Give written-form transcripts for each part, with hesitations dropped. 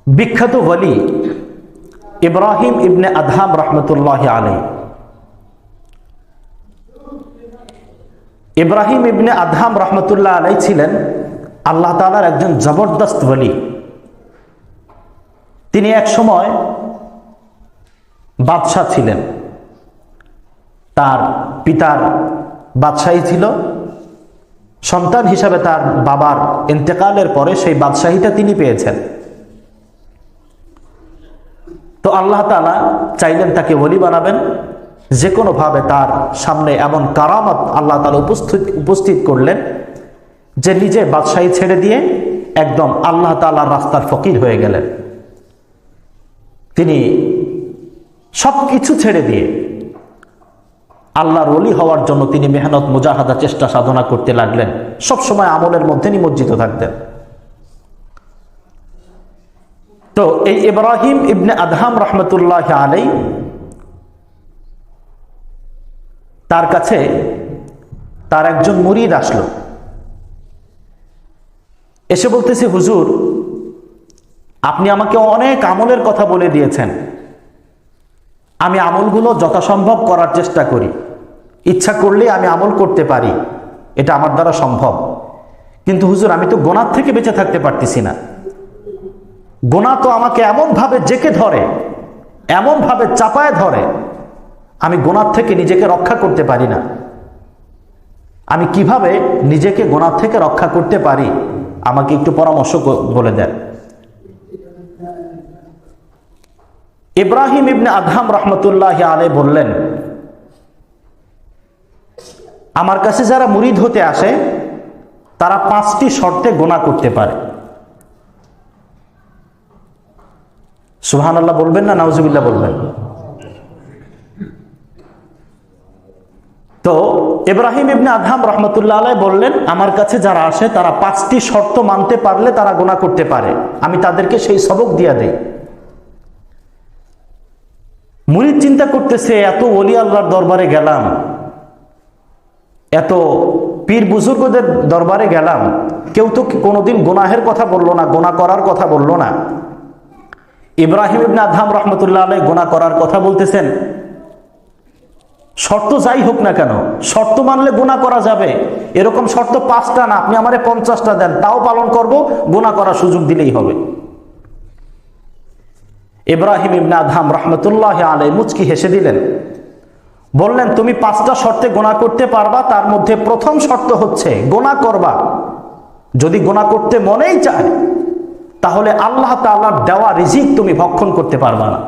বিখ্যাত ওয়ালি ইব্রাহিম ইবনে আদহাম রহমতুল্লাহ আলাই। ইব্রাহিম ইবনে আদহাম রহমতুল্লাহ আলাই ছিলেন আল্লাহ তাআলার একজন জবরদস্ত ওয়ালি। তিনি এক সময় বাদশাহ ছিলেন, তার পিতার বাদশাহী ছিল, সন্তান হিসাবে তার বাবার ইন্তেকালের পরে সেই বাদশাহীটা তিনি পেয়েছেন। তো আল্লাহ তাআলা চাইলেন তাকে ওলি বানাবেন, যে কোনোভাবে তার সামনে এমন কারামত আল্লাহ তাআলা উপস্থিত করলেন যে নিজে বাদশাহী ছেড়ে দিয়ে একদম আল্লাহ তাআলার রাস্তার ফকির হয়ে গেলেন। তিনি সব কিছু ছেড়ে দিয়ে আল্লাহর ওলি হওয়ার জন্য তিনি মেহনত মুজাহাদা চেষ্টা সাধনা করতে লাগলেন, সবসময় আমলের মধ্যে নিমজ্জিত থাকতেন। তো এই ইব্রাহিম ইবনে আদহাম রহমতুল্লাহ আলাই, তার কাছে তার একজন মুরিদ আসলো, এসে বলতেছে, হুজুর আপনি আমাকে অনেক আমলের কথা বলে দিয়েছেন, আমি আমলগুলো যথাসম্ভব করার চেষ্টা করি, ইচ্ছা করলে আমি আমল করতে পারি, এটা আমার দ্বারা সম্ভব, কিন্তু হুজুর আমি তো গুনাহ থেকে বেঁচে থাকতে পারতেছি না। গুনাহ তো আমাকে এমনভাবে জেকে ধরে, এমনভাবে চাপায় ধরে, আমি গুনাহ থেকে নিজেকে রক্ষা করতে পারি না। আমি কিভাবে নিজেকে গুনাহ থেকে রক্ষা করতে পারি, আমাকে একটু পরামর্শ বলে দেন। ইব্রাহিম ইবনে আদহাম রহমতুল্লাহ আলাই বললেন, আমার কাছে যারা মুরিদ হতে আসে তারা 5টি শর্তে গুনাহ করতে পারে। সুবহানাল্লাহ বলবেন না নাউজুবিল্লাহ বলবেন? তো ইব্রাহিম ইবনে আদহাম রহমতুল্লাহ আলাই বললেন, আমার কাছে যারা আসে তারা 5টি শর্ত মানতে পারলে তারা গুনাহ করতে পারে, আমি তাদেরকে সেই সবক দিয়ে দেই। মুরিদ চিন্তা করতেছে, এত ওলি আল্লাহর দরবারে গেলাম, এত পীর বুজুর্গদের দরবারে গেলাম, কেউ তো কোনোদিন গুনাহের কথা বললো না, গুনাহ করার কথা বললো না। ইব্রাহিম ইবনে আদহাম রহমতুল্লাহ আলাই গুনাহ করার কথা বলতেছেন, শর্ত যাই হোক না কেন, শর্ত মানলে গুনাহ করা যাবে, এরকম শর্ত 5টা না, আপনি আমারে 50টা দেন, তাও পালন করব, গুনাহ করার সুযোগ দিলেই হবে। ইব্রাহিম ইবনে আদহাম রহমতুল্লাহ আলাই মুচকি হেসে দিলেন, বললেন, তুমি 5টা শর্তে গুনাহ করতে পারবা, তার মধ্যে প্রথম শর্ত হচ্ছে গুনাহ করবা, যদি গুনাহ করতে মনেই চায় তাহলে আল্লাহ তাআলার দেওয়া রিজিক তুমি ভক্ষণ করতে পারবা না।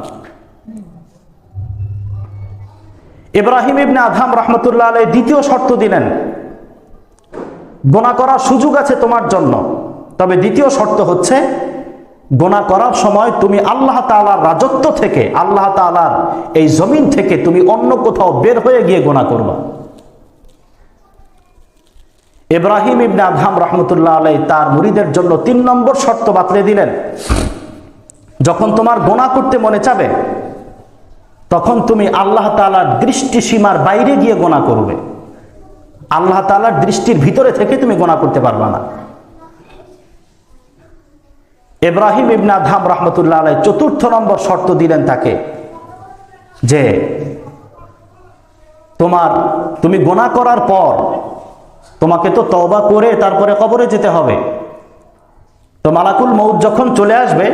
ইব্রাহিম ইবনে আদহাম রহমতুল্লাহ আলাই দ্বিতীয় শর্ত দিলেন, গুনাহ করার সুযোগ আছে তোমার জন্য, তবে দ্বিতীয় শর্ত হচ্ছে গুনাহ করার সময় তুমি আল্লাহ তাআলার রাজত্ব থেকে, আল্লাহ তাআলার এই জমিন থেকে তুমি অন্য কোথাও বের হয়ে গিয়ে গুনাহ করবা। ইব্রাহিম ইবনে আদহাম রহমতুল্লাহ আলাই তার মুরিদের জন্য 3 নম্বর শর্ত বাতলে দিলেন, যখন তোমার গুনাহ করতে মনে চাবে তখন তুমি আল্লাহ তাআলার দৃষ্টি সীমার বাইরে গিয়ে গুনাহ করবে, আল্লাহ তাআলার দৃষ্টির ভিতরে থেকে তুমি গুনাহ করতে পারবা না। ইব্রাহিম ইবনে আদহাম রহমতুল্লাহ আলাই 4র্থ নম্বর শর্ত দিলেন তাকে, যে তুমি গুনাহ করার পর তোমাকে তো তওবা করে তারপরে কবরে যেতে হবে, তো মালাকুল মউত যখন চলে আসবে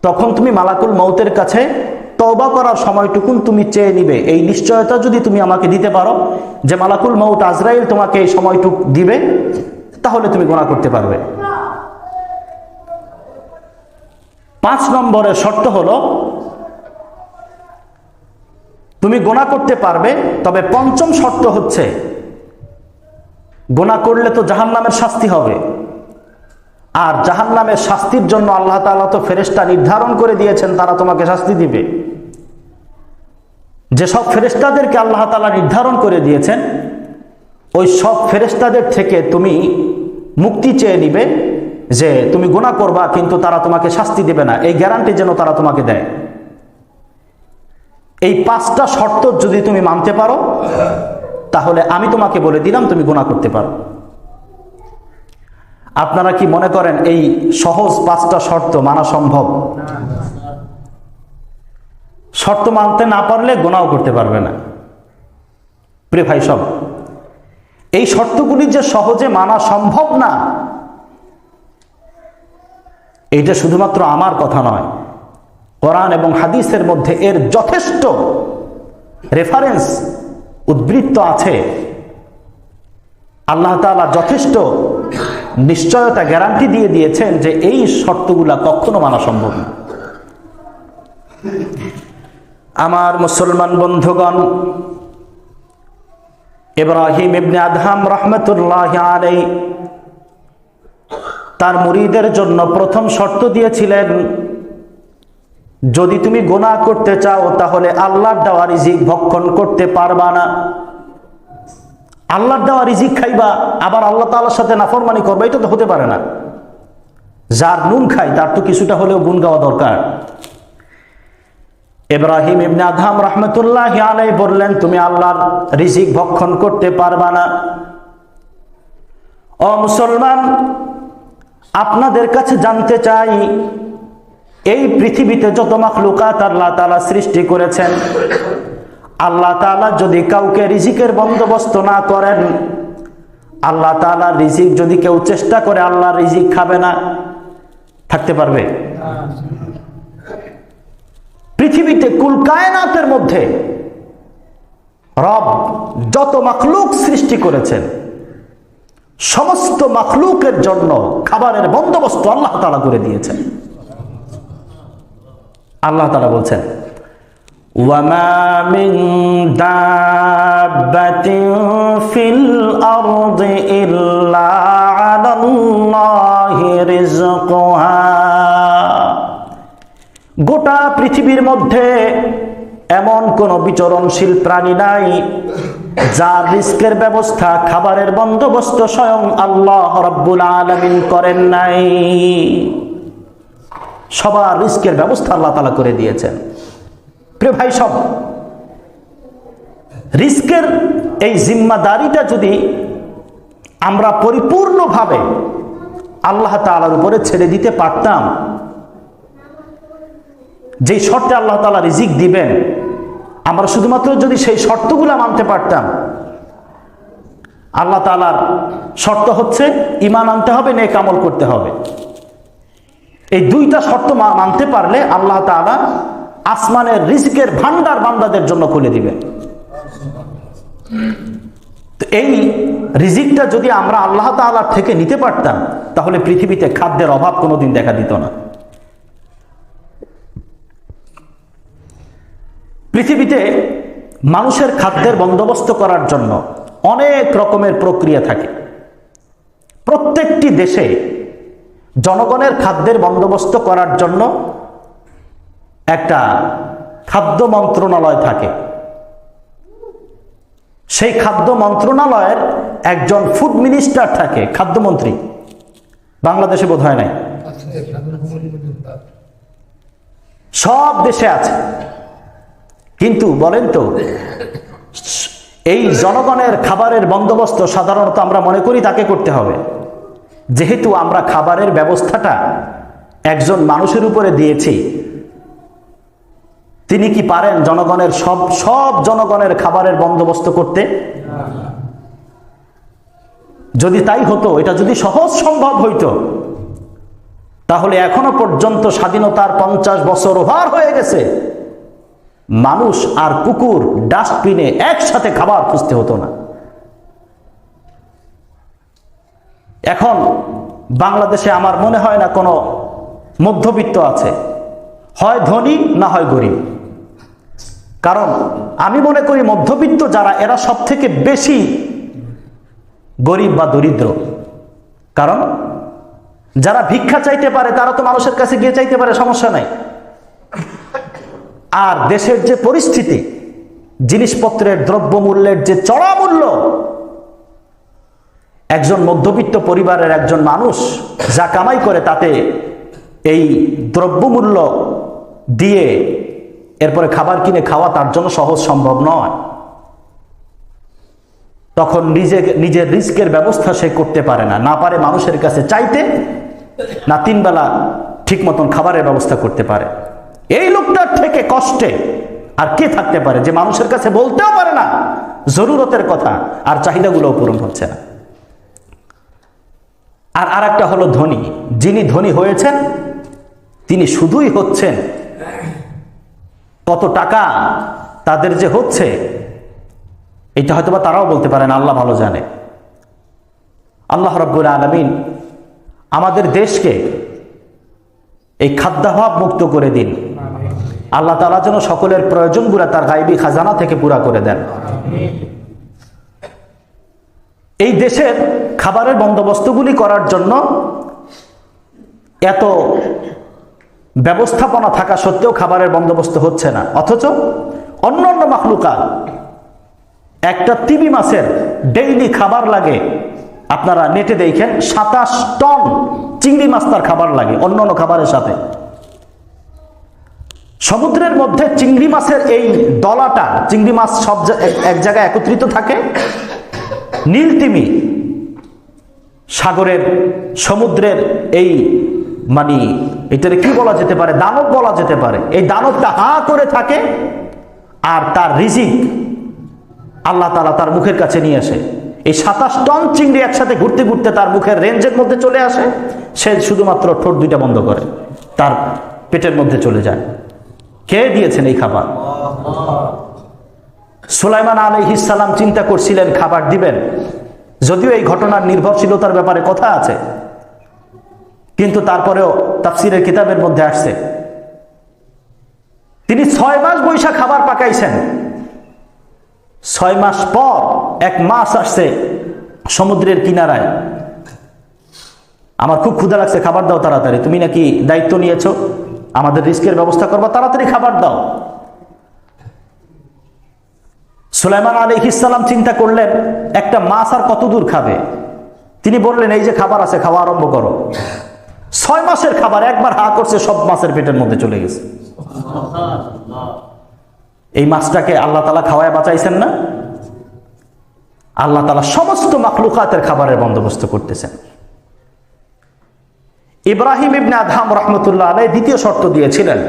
তখন তুমি মালাকুল মউতের কাছে তওবা করার সময়টুকুন তুমি চেয়ে নিবে। এই নিশ্চয়তা যদি তুমি আমাকে দিতে পারো যে মালাকুল মউত আজরাইল তোমাকে এই সময়টুকু দিবে, তাহলে তুমি গুনাহ করতে পারবে। 5 নম্বরের শর্ত হলো তুমি গুনাহ করতে পারবে, তবে 5ম শর্ত হচ্ছে গুনাহ করলে তো জাহান্নামের শাস্তি হবে, আর জাহান্নামের শাস্তির জন্য আল্লাহ তাআলা তো ফেরেশতা নির্ধারণ করে দিয়েছেন, তারা তোমাকে শাস্তি দিবে। যেসব ফেরেশতাদেরকে আল্লাহ তাআলা নির্ধারণ করে দিয়েছেন, ওই সব ফেরেশতাদের থেকে তুমি মুক্তি চেয়ে নিবে, যে তুমি গুনাহ করবা কিন্তু তারা তোমাকে শাস্তি দেবে না, এই গ্যারান্টি যেন তারা তোমাকে দেয়। এই 5টা শর্ত যদি তুমি মানতে পারো তাহলে আমি তোমাকে বলে দিলাম তুমি গুনাহ করতে পারো। আপনারা কি মনে করেন এই সহজ 5টা শর্ত মানা সম্ভব? শর্ত মানতে না পারলে গুনাহ করতে পারবে না। প্রিয় ভাই সব, এই শর্তগুলি যে সহজে মানা সম্ভব না, এইটা শুধুমাত্র আমার কথা নয়, কোরআন এবং হাদিসের মধ্যে এর যথেষ্ট রেফারেন্স উদ্ধৃত আছে। আল্লাহ তাআলা যথেষ্ট নিশ্চয়তা গ্যারান্টি দিয়ে দিয়েছেন যে এই শর্তগুলা কখনো মানা সম্ভব না। আমার মুসলমান বন্ধুগণ, ইব্রাহিম ইবনে আদহাম রাহমাতুল্লাহি আলাইহি তার মুরিদের জন্য প্রথম শর্ত দিয়েছিলেন, যদি তুমি গুনাহ করতে চাও তাহলে আল্লাহর দেওয়া রিজিক ভক্ষণ করতে পারবা না। আল্লাহর দেওয়া রিজিক খাইবা আবার আল্লাহ তাআলার সাথে নাফরমানি করবে, এটা তো হতে পারে না। যার নুন খায় তার তো কিছুটা হলেও গুণ গাওয়া দরকার। ইব্রাহিম ইবনে আদহাম রাহমাতুল্লাহি আলাইহি বললেন, তুমি আল্লাহর রিজিক ভক্ষণ করতে পারবা না। ও মুসলমান, আপনাদের কাছে জানতে চাই, এই পৃথিবীতে যত মাখলুকাত আল্লাহ তাআলা সৃষ্টি করেছেন, আল্লাহ তাআলা যদি কাউকে রিজিকের বন্দোবস্ত না করেন, আল্লাহ তাআলার রিজিক যদি কেউ চেষ্টা করে আল্লাহর রিজিক খাবে না, থাকতে পারবে? পৃথিবীতে কুল কায়নাতের মধ্যে রব যত মাখলুক সৃষ্টি করেছেন, সমস্ত মাখলুকের জন্য খাবারের বন্দোবস্ত আল্লাহ তাআলা করে দিয়েছেন। আল্লাহ তাআলা বলছেন, ওয়ামা মিন দাব্বাতিন ফিল আরদি ইল্লা আলাল্লাহি রিজকুহা। গোটা পৃথিবীর মধ্যে এমন কোন বিচরণশীল প্রাণী নাই যার রিস্কের ব্যবস্থা, খাবারের বন্দোবস্ত স্বয়ং আল্লাহ রাব্বুল আলামিন করেন নাই। সবার রিস্কের ব্যবস্থা আল্লাহ তাআলা করে দিয়েছেন। প্রিয় ভাই সব, রিস্কের এই জিম্মাদারিটা যদি আমরা পরিপূর্ণভাবে আল্লাহ তাআলার উপরে ছেড়ে দিতে পারতাম, যেই শর্তে আল্লাহ তাআলা রিজিক দিবেন, আমরা শুধুমাত্র যদি সেই শর্তগুলো মানতে পারতাম। আল্লাহ তাআলার শর্ত হচ্ছে ঈমান আনতে হবে, নেক আমল করতে হবে। এই দুইটা শর্ত মানতে পারলে আল্লাহ তাআলা আসমানের রিজিকের ভান্ডার বান্দাদের জন্য খুলে দিবেন। তো এই রিজিকটা যদি আমরা আল্লাহ তাআলার থেকে নিতে পারতাম, তাহলে পৃথিবীতে খাদ্যের অভাব কোনোদিন দেখা দিত না। পৃথিবীতে মানুষের খাদ্যের বন্দোবস্ত করার জন্য অনেক রকমের প্রক্রিয়া থাকে। প্রত্যেকটি দেশে জনগণের খাদ্যের বন্দোবস্ত করার জন্য একটা খাদ্য মন্ত্রণালয় থাকে। সেই খাদ্য মন্ত্রণালয়ের একজন ফুড মিনিস্টার থাকে, খাদ্যমন্ত্রী। বাংলাদেশে বোধ হয় নাই, সব দেশে আছে। কিন্তু বলেন তো, এই জনগণের খাবারের বন্দোবস্ত সাধারণত আমরা মনে করি তাকে করতে হবে। যেহেতু আমরা খাবারের ব্যবস্থাটা একজন মানুষের উপরে দিয়েছি, তিনি কি পারেন জনগণের সব জনগণের খাবারের বন্দোবস্ত করতে? যদি তাই হতো, এটা যদি সহজ সম্ভব হইতো, তাহলে এখনো পর্যন্ত স্বাধীনতার 50 বছর ওভার হয়ে গেছে, মানুষ আর কুকুর ডাস্টবিনে একসাথে খাবার খুঁজতে হতো না। এখন বাংলাদেশে আমার মনে হয় না কোনো মধ্যবিত্ত আছে, হয় ধনী না হয় গরিব। কারণ আমি মনে করি মধ্যবিত্ত যারা, এরা সব থেকে বেশি গরিব বা দরিদ্র। কারণ যারা ভিক্ষা চাইতে পারে তারা তো মানুষের কাছে গিয়ে চাইতে পারে, সমস্যা নাই। আর দেশের যে পরিস্থিতি, জিনিসপত্রের দ্রব্যমূল্যের যে চড়া মূল্য, একজন মধ্যবিত্ত পরিবারের একজন মানুষ যা কামাই করে তাতে এই দ্রব্যমূল্য দিয়ে এরপরে খাবার কিনে খাওয়া তার জন্য সহজ সম্ভব নয়। তখন নিজের রিস্কের ব্যবস্থা সে করতে পারে না, না পারে মানুষের কাছে চাইতে, না 3 বেলা ঠিক মতন খাবারের ব্যবস্থা করতে পারে। এই লোকটার থেকে কষ্টে আর কে থাকতে পারে, যে মানুষের কাছে বলতেও পারে না জরুরতের কথা, আর চাহিদাগুলোও পূরণ হচ্ছে না। আর আরেকটা হলো ধনী। যিনি ধনী হয়েছেন তিনি শুধুই হচ্ছেন, কত টাকা তাদের যে হচ্ছে এটা হয়তোবা তারাও বলতে পারে না, আল্লাহ ভালো জানে। আল্লাহ রাব্বুল আলামিন আমাদের দেশকে এই খাদ্যাভাব মুক্ত করে দিন। আল্লাহ তাআলা যেন সকলের প্রয়োজনগুলো তার গায়বী খাজানা থেকে পুরা করে দেন। এই দেশের খাবারের বন্দোবস্তগুলি করার জন্য এত ব্যবস্থাপনা থাকা সত্ত্বেও খাবারের বন্দোবস্ত হচ্ছে না, অথচ অন্যান্য মাখলুকাত, একটা তিমি মাছের ডেইলি খাবার লাগে, আপনারা নেটে দেখেন 27 টন চিংড়ি মাছ তার খাবার লাগে অন্যান্য খাবারের সাথে। সমুদ্রের মধ্যে চিংড়ি মাছের এই দলাটা, চিংড়ি মাছ সব এক জায়গায় একত্রিত থাকে, নীল তিমি সাগরের সমুদ্রের এই মানে এটারে কি বলা যেতে পারে, দানব বলা যেতে পারে। এই দানবটা হা করে থাকে আর তার রিজিক আল্লাহ তাআলা তার মুখের কাছে নিয়ে আসে। এই 27 টন চিংড়ি একসাথে ঘুরতে ঘুরতে তার মুখের রেঞ্জের মধ্যে চলে আসে, সে শুধুমাত্র ঠোঁট 2টা বন্ধ করে তার পেটের মধ্যে চলে যায়। কে দিয়েছেন এই খাবার? সুলাইমান আলাইহিস সালাম চিন্তা করছিলেন খাবার দিবেন, যদিও এই ঘটনার নির্ভরশীলতার ব্যাপারে কথা আছে, কিন্তু তারপরেও তাফসীরের কিতাবের মধ্যে আসছে তিনি 6 মাস বৈশা খাবার পাকাইছেন। 6 মাস পর এক মাছ আসছে সমুদ্রের কিনারায়, আমার খুব ক্ষুধা লাগছে, খাবার দাও তাড়াতাড়ি, তুমি নাকি দায়িত্ব নিয়েছো আমাদের রিস্কের ব্যবস্থা করবা, তাড়াতাড়ি খাবার দাও। সুলাইমান আলাইহিস সালাম চিন্তা করলেন একটা মাছ আর কত দূর খাবে, তিনি বললেন এই যে খাবার আছে, খাওয়া আরম্ভ করো। 6 মাসের খাবার একবার হা করছে, সব মাছের পেটের মধ্যে চলে গেছে। এই মাছটাকে আল্লাহ তাআলা খাওয়ায় বাঁচাইছেন না? আল্লাহ তাআলা সমস্ত মাখলুকাতের খাবারের বন্দোবস্ত করতেছেন। ইব্রাহিম ইবনে আদহাম রাহমাতুল্লাহ আলাইহি দ্বিতীয় শর্ত দিয়েছিলেন,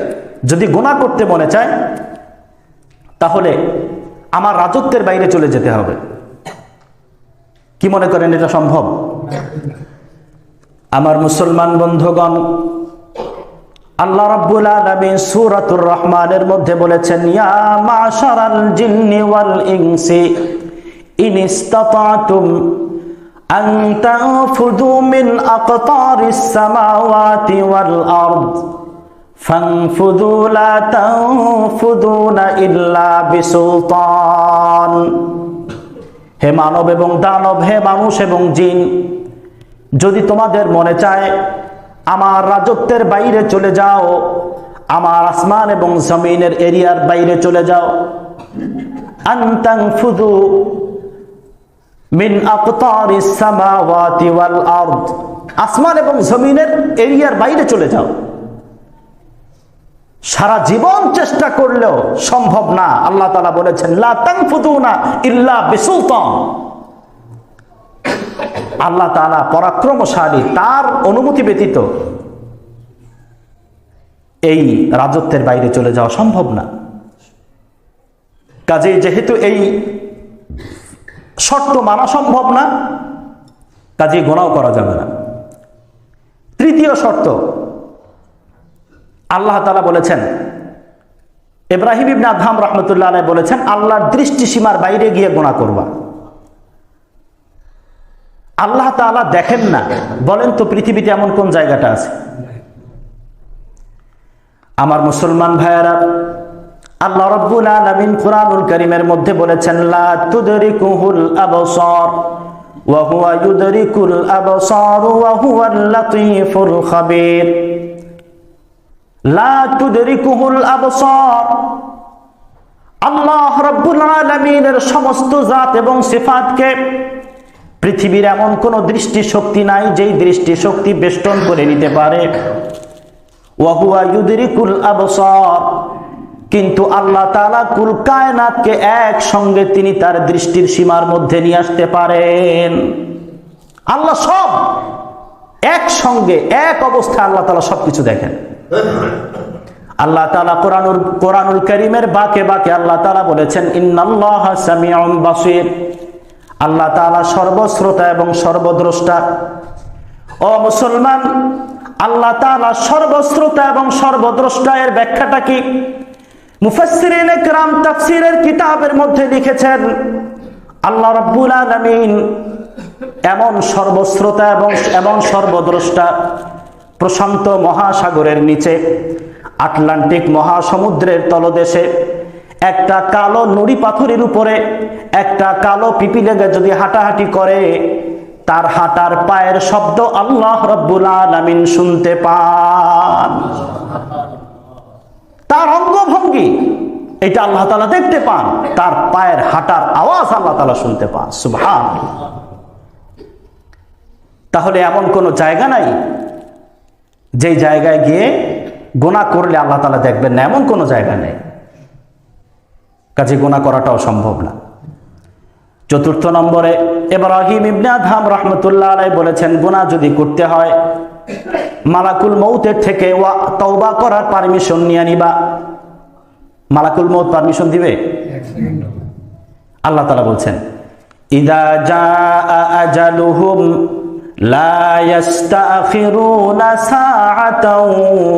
যদি গুনাহ করতে মনে চায় তাহলে আমার রাজত্বের বাইরে চলে যেতে হবে। কি মনে করেন এটা সম্ভব? আমার মুসলমান বন্ধুগণ, আল্লাহ রাব্বুল আলামিন সূরাতুর রহমানের মধ্যে বলেছেন, ইয়া মাশারাল জিন্নি ওয়াল ইনসি ইন ইসতাতাতুম আন তানফুযু মিন আকতারিস সামাওয়াতি ওয়াল আরদ ফানফুযু লা তানফুযুনা ইল্লা বিসুলতান। হে মানব এবং দানব, হে মানুষ এবং জিন, যদি তোমাদের মনে চায় আমার রাজত্বের বাইরে চলে যাও, আমার আসমান এবং জমিনের এরিয়ার বাইরে চলে যাও, আন তানফুযু মিন আকতারিস সামাওয়াতি ওয়াল আরদ, আসমান এবং জমিনের এরিয়ার বাইরে চলে যাও। সারা জীবন চেষ্টা করলেও সম্ভব না। আল্লাহ তাআলা বলেছেন লা তানফুযুনা ইল্লা বিসুলতান। আল্লাহ তাআলা পরাক্রমশালী, তার অনুমতি ব্যতীত এই রাজত্বের বাইরে চলে যাওয়া সম্ভব না। কাজেই যেহেতু এই শর্ত মানা সম্ভব না, কাজেই গুনাহ করা যাবে না। তৃতীয় শর্ত, আল্লাহ তাআলা বলেছেন, ইব্রাহিম ইবনে আদহাম রাহমাতুল্লাহ আলাইহি বলেছেন, আল্লাহর দৃষ্টিসীমার বাইরে গিয়ে গুনাহ করবা। আল্লাহ তাআলা দেখেন না? বলেন তো পৃথিবীতে এমন কোন জায়গাটা আছে? আমার মুসলমান ভাইয়েরা, আল্লাহ রাব্বুল আলামিন কুরআনুল কারীমের মধ্যে বলেছেন, লা তুদরিকুহুল আবসার ওয়া হুয়া ইউদরিকুল আবসার ওয়া হুয়াল লাতীফুল খাবীর। লা তুদরিকুহুল আবসার, আল্লাহ রাব্বুল আলামিনের সমস্ত জাত এবং সিফাতকে পৃথিবীর এমন কোন দৃষ্টি শক্তি নাই যেই দৃষ্টি শক্তি বেষ্টন করে নিতে পারে। ওয়া হুয়া ইউদরিকুল আবসার, কিন্তু আল্লাহ তাআলা কুল কায়নাতকে একসঙ্গে তিনি তার দৃষ্টির সীমার মধ্যে নিয়ে আসতে পারেন। আল্লাহ সব একসঙ্গে এক অবস্থায় আল্লাহ তাআলা সবকিছু দেখেন। আল্লাহ তাআলা কোরআনুল কারীমের বাকে বাকে আল্লাহ তাআলা বলেছেন, ইন্নাল্লাহা সামিউন বাসীর। আল্লাহ তাআলা সর্বশ্রোতা এবং সর্বদ্রষ্টা। ও মুসলমান, আল্লাহ তাআলা সর্বশ্রোতা এবং সর্বদ্রষ্টা এর ব্যাখ্যাটা কি? মুফাসসিরিনে কেরাম তাফসীরের কিতাবের মধ্যে লিখেছেন, আল্লাহ রাব্বুল আলামিন এমন সর্বশ্রোতা এবং সর্বদ্রষ্টা, প্রশান্ত মহাসাগরের নিচে আটলান্টিক মহাসমুদ্রের তলদেশে একটা কালো নুড়ি পাথরের উপরে একটা কালো পিপিলিকা যদি হাঁটাহাঁটি করে, তার হাঁটার পায়ের শব্দ আল্লাহ রাব্বুল আলামিন শুনতে পান। তার অঙ্গভঙ্গি এটা আল্লাহ তাআলা দেখতে পান, তার পায়ের হাঁটার আওয়াজ আল্লাহ তাআলা শুনতে পান। সুবহানাল্লাহ। তাহলে এমন কোনো জায়গা নাই যেই জায়গায় গিয়ে গুনাহ করলে আল্লাহ তাআলা দেখবেন না, এমন কোনো জায়গা নেই। কাজে গুনাহ করাটাও সম্ভব না। চতুর্থ নম্বরে ইব্রাহিম ইবনে আদহাম রাহমাতুল্লাহ আলাইহি বলেছেন, গুনাহ যদি করতে হয় মালাকুল মউতের থেকে তওবা করার পারমিশন নিয়ে নিবা। মালাকুল মউত পারমিশন দিবে? আল্লাহ তাআলা বলছেন, ইযা জাআ আজালুহুম লা ইস্তাখিরুনা সাআতাও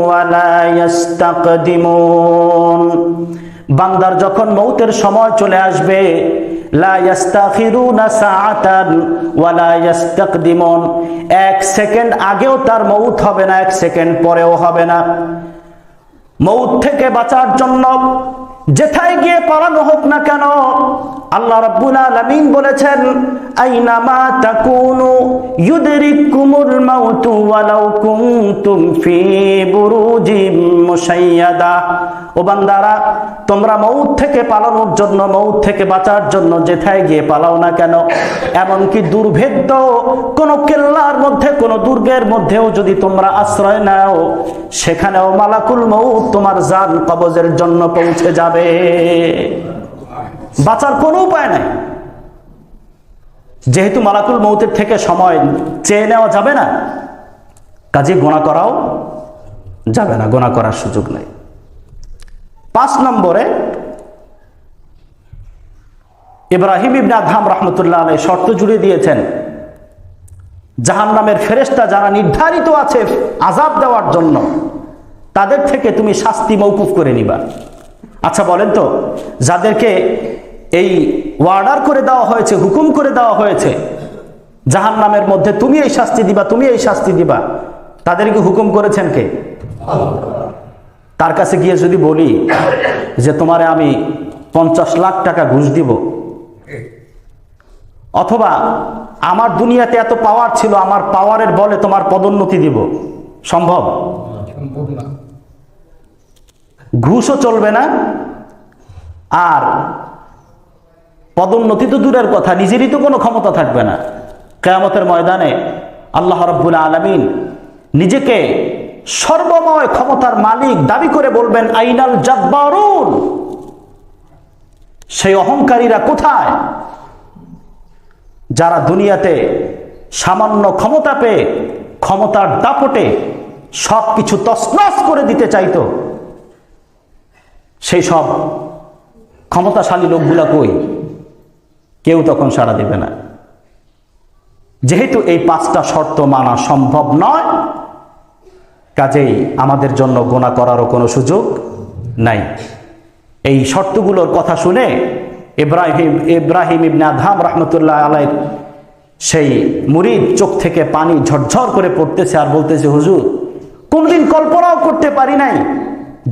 ওয়া লা ইস্তাকদিমুন। বান্দার যখন মউতের সময় চলে আসবে, লা ইস্তাখিরুনা সাআতান ওয়া লা ইস্তাকদিমুন, এক সেকেন্ড আগেও তার মউত হবে না, এক সেকেন্ড পরেও হবে না। মউত থেকে বাঁচার জন্য যেথায় গিয়ে পালানো হোক না কেন, আল্লাহ রাব্বুল আলামিন বলেছেন, আইনামা তাকুনু ইউদরিকুমুল মাউতু ওয়ালাউ কুনতুম ফি বুরুজিম মুশাইয়াদা। ও বান্দারা, তোমরা মউত থেকে পালানোর জন্য, মউত থেকে বাঁচার জন্য যেথায় গিয়ে পালাও না কেন, এমনকি দুর্ভেদ্য কোন কেল্লার মধ্যে, কোন দুর্গের মধ্যেও যদি তোমরা আশ্রয় নাও, সেখানেও মালাকুল মউত তোমার জান কবজের জন্য পৌঁছে যাবে। বাঁচার কোনো উপায় নাই। যেহেতু মালাকুল মউতের থেকে সময় চেয়ে নেওয়া যাবে না, কাজে গুনাহ করাও যাবে না, গুনাহ করার সুযোগ নেই। 5 নম্বরে ইব্রাহিম ইবনে আদহাম রাহমাতুল্লাহ আলাইহি শর্ত জুড়ে দিয়েছেন, জাহান্নামের ফেরেশতা যারা নির্ধারিত আছে আযাব দেওয়ার জন্য, তাদের থেকে তুমি শাস্তি মওকুফ করে নিবা। আচ্ছা বলেন তো, যাদেরকে এই অর্ডার করে দেওয়া হয়েছে, হুকুম করে দেওয়া হয়েছে জাহান্নামের মধ্যে তুমি এই শাস্তি দিবা, তুমি এই শাস্তি দিবা, তাদেরকে হুকুম করেছেন কে? তার কাছে গিয়ে যদি বলি যে তোমারে আমি 50 লাখ টাকা ঘুষ দিব, অথবা আমার দুনিয়াতে এত পাওয়ার ছিল, আমার পাওয়ারের বলে তোমার পদোন্নতি দিব, সম্ভব? ঘুষও চলবে না, আর পদোন্নতি তো দূরের কথা, নিজেরই তো কোনো ক্ষমতা থাকবে না। কিয়ামতের ময়দানে আল্লাহ রাব্বুল আলামিন নিজেকে সর্বময় ক্ষমতার মালিক দাবি করে বলবেন, আইনাল জাব্বারুন, সেই অহংকারীরা কোথায় যারা দুনিয়াতে সামান্য ক্ষমতা পেয়ে ক্ষমতার দাপটে সবকিছু তছনছ করে দিতে চাইতো, সেই সব ক্ষমতাশালী লোকগুলা কই? কেউ তখন সাড়া দেবে না। যেহেতু এই 5টা শর্ত মানা সম্ভব নয়, কাজেই আমাদের জন্য গুনাহ করারও কোনো সুযোগ নাই। এই শর্তগুলোর কথা শুনে ইব্রাহিম ইবনে আদহাম রাহমাতুল্লাহ আলাইহি সেই মুরিদ চোখ থেকে পানি ঝরঝর করে পড়তেছে আর বলতেছে, হুজুর, কোনদিন কল্পনাও করতে পারি নাই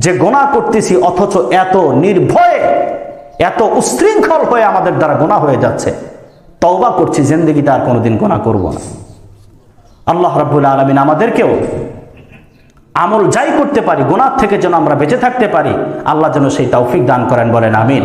যে গুনাহ করতেছি, অথচ এত নির্ভয়ে, এত উশৃঙ্খল হয়ে আমাদের দ্বারা গুনাহ হয়ে যাচ্ছে। তওবা করছি, জিন্দেগিতে আর কোনোদিন গুনাহ করব না। আল্লাহ রাব্বুল আলামিন আমাদেরকেও আমল যাই করতে পারি, গুনাহ থেকে যেন আমরা বেঁচে থাকতে পারি, আল্লাহ যেন সেই তৌফিক দান করেন, বলেন আমিন।